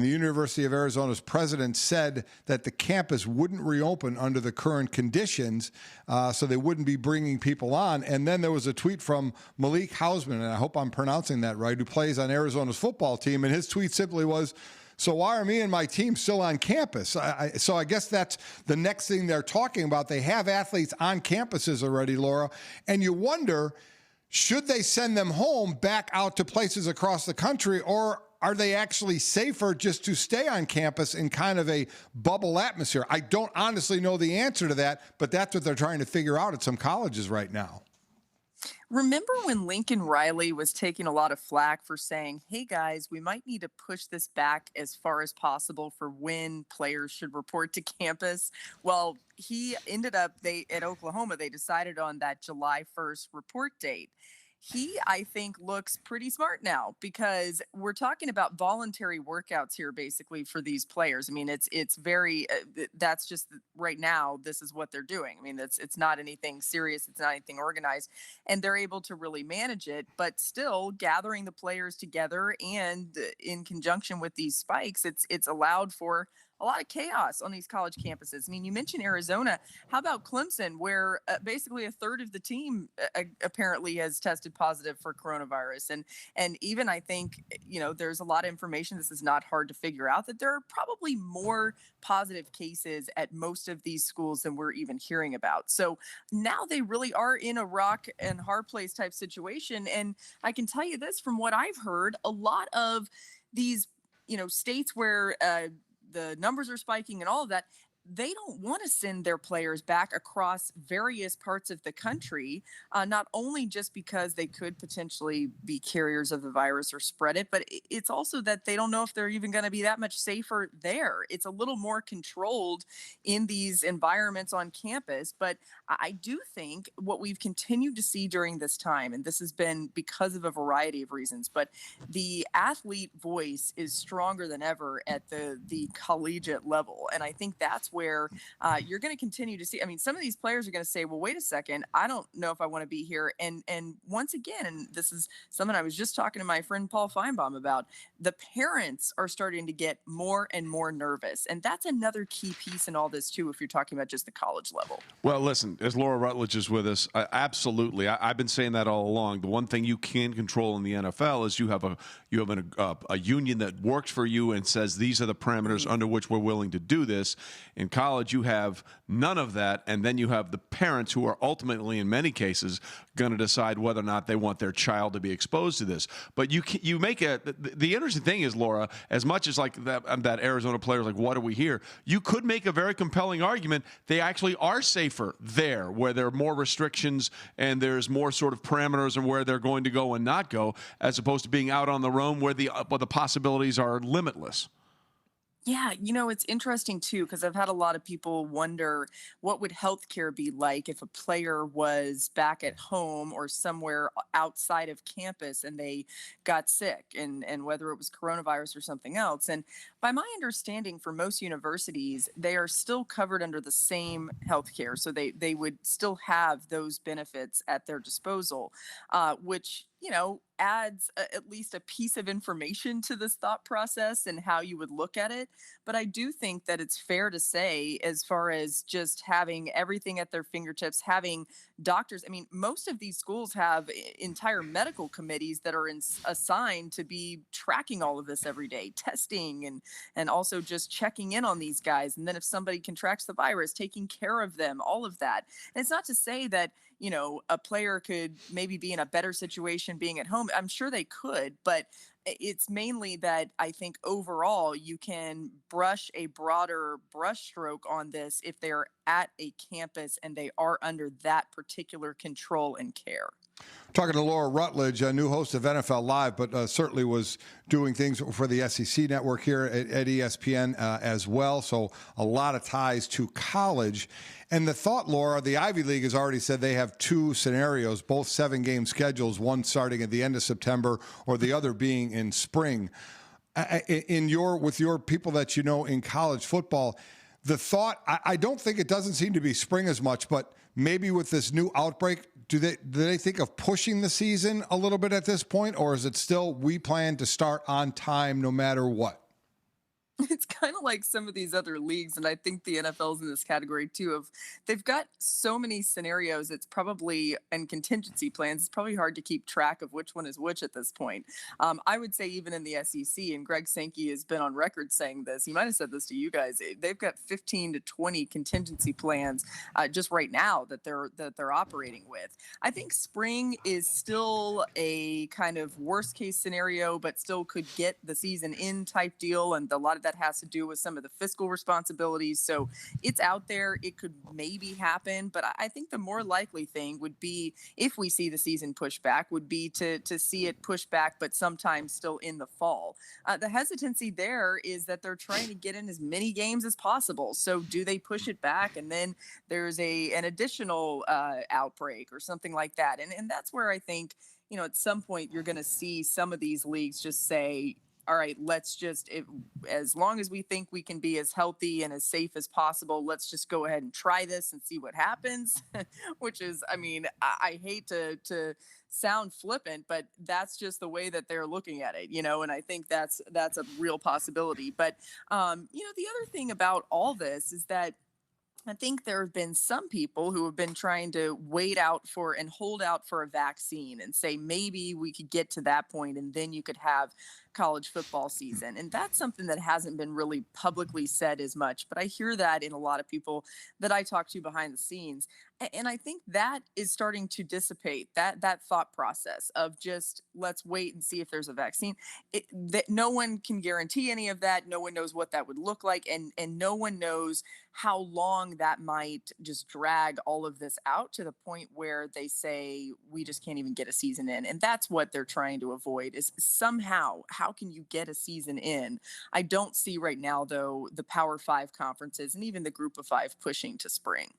The University of Arizona's president said that the campus wouldn't reopen under the current conditions, so they wouldn't be bringing people on. And then there was a tweet from Malik Hausman, and I hope I'm pronouncing that right, who plays on Arizona's football team, and his tweet simply was, "So why are me and my team still on campus?" So I guess that's the next thing they're talking about. They have athletes on campuses already, Laura, and you wonder, should they send them home back out to places across the country, or are they actually safer just to stay on campus in kind of a bubble atmosphere? I don't honestly know the answer to that, but that's what they're trying to figure out at some colleges right now. Remember when Lincoln Riley was taking a lot of flack for saying, hey guys, we might need to push this back as far as possible for when players should report to campus? Well, he ended up, at Oklahoma, they decided on that July 1st report date. He, I think, looks pretty smart now because we're talking about voluntary workouts here, basically, for these players. I mean, it's very that's just right now. This is what they're doing. I mean, it's not anything serious. It's not anything organized, and they're able to really manage it. But still, gathering the players together and in conjunction with these spikes, it's allowed for a lot of chaos on these college campuses. I mean, you mentioned Arizona. How about Clemson, where basically a third of the team apparently has tested positive for coronavirus? And even I think, there's a lot of information. This is not hard to figure out, that there are probably more positive cases at most of these schools than we're even hearing about. So now they really are in a rock and hard place type situation. And I can tell you this, from what I've heard, a lot of these, states where the numbers are spiking and all of that, they don't want to send their players back across various parts of the country, not only just because they could potentially be carriers of the virus or spread it, but it's also that they don't know if they're even going to be that much safer there. It's a little more controlled in these environments on campus. But I do think what we've continued to see during this time, and this has been because of a variety of reasons, but the athlete voice is stronger than ever at the collegiate level. And I think that's where you're going to continue to see. I mean, some of these players are going to say, well, wait a second, I don't know if I want to be here. And once again, and this is something I was just talking to my friend Paul Feinbaum about, the parents are starting to get more and more nervous. And that's another key piece in all this, too, if you're talking about just the college level. Well, listen, as Laura Rutledge is with us, absolutely. I've been saying that all along. The one thing you can control in the NFL is you have a union that works for you and says these are the parameters under which we're willing to do this. In college, you have none of that, and then you have the parents who are ultimately, in many cases, going to decide whether or not they want their child to be exposed to this. But you make the interesting thing is, Laura, as much as like that Arizona player, like, what do we hear? You could make a very compelling argument. They actually are safer there, where there are more restrictions and there's more sort of parameters on where they're going to go and not go, as opposed to being out on their own where the possibilities are limitless. Yeah, it's interesting, too, because I've had a lot of people wonder what would healthcare be like if a player was back at home or somewhere outside of campus and they got sick, and whether it was coronavirus or something else. And by my understanding, for most universities, they are still covered under the same healthcare. So they would still have those benefits at their disposal, which adds at least a piece of information to this thought process and how you would look at it. But I do think that it's fair to say, as far as just having everything at their fingertips, having doctors, I mean, most of these schools have entire medical committees that are assigned to be tracking all of this every day, testing and also just checking in on these guys. And then if somebody contracts the virus, taking care of them, all of that. And it's not to say that, a player could maybe be in a better situation being at home. I'm sure they could, but it's mainly that I think overall you can brush a broader brushstroke on this if they're at a campus and they are under that particular control and care. Talking to Laura Rutledge, a new host of NFL Live, but certainly was doing things for the SEC network here at ESPN as well. So a lot of ties to college. And the thought, Laura, the Ivy League has already said they have two scenarios, both 7-game schedules, one starting at the end of September or the other being in spring. With your people that you know in college football, the thought, I don't think it doesn't seem to be spring as much, but maybe with this new outbreak, do they think of pushing the season a little bit at this point, or is it still we plan to start on time no matter what? It's kind of like some of these other leagues, and I think the NFL's in this category too. Of they've got so many scenarios, it's probably and contingency plans. It's probably hard to keep track of which one is which at this point. I would say even in the SEC, and Greg Sankey has been on record saying this. He might have said this to you guys. They've got 15 to 20 contingency plans just right now that they're operating with. I think spring is still a kind of worst case scenario, but still could get the season in type deal, and a lot of that has to do with some of the fiscal responsibilities. So it's out there. It could maybe happen, but I think the more likely thing would be if we see the season pushed back would be to see it pushed back, but sometimes still in the fall. The hesitancy there is that they're trying to get in as many games as possible. So do they push it back and then there's an additional outbreak or something like that? And that's where I think at some point you're going to see some of these leagues just say, all right, let's just, as long as we think we can be as healthy and as safe as possible, let's just go ahead and try this and see what happens. Which is, I mean, I hate to sound flippant, but that's just the way that they're looking at it, and I think that's a real possibility. But, the other thing about all this is that I think there have been some people who have been trying to wait out for and hold out for a vaccine and say maybe we could get to that point and then you could have college football season. And that's something that hasn't been really publicly said as much, but I hear that in a lot of people that I talk to behind the scenes. And I think that is starting to dissipate that thought process of just let's wait and see if there's a vaccine. That no one can guarantee any of that. No one knows what that would look like, and no one knows how long that might just drag all of this out to the point where they say we just can't even get a season in. And that's what they're trying to avoid is somehow how can you get a season in? I don't see right now though the Power 5 conferences and even the Group of 5 pushing to spring.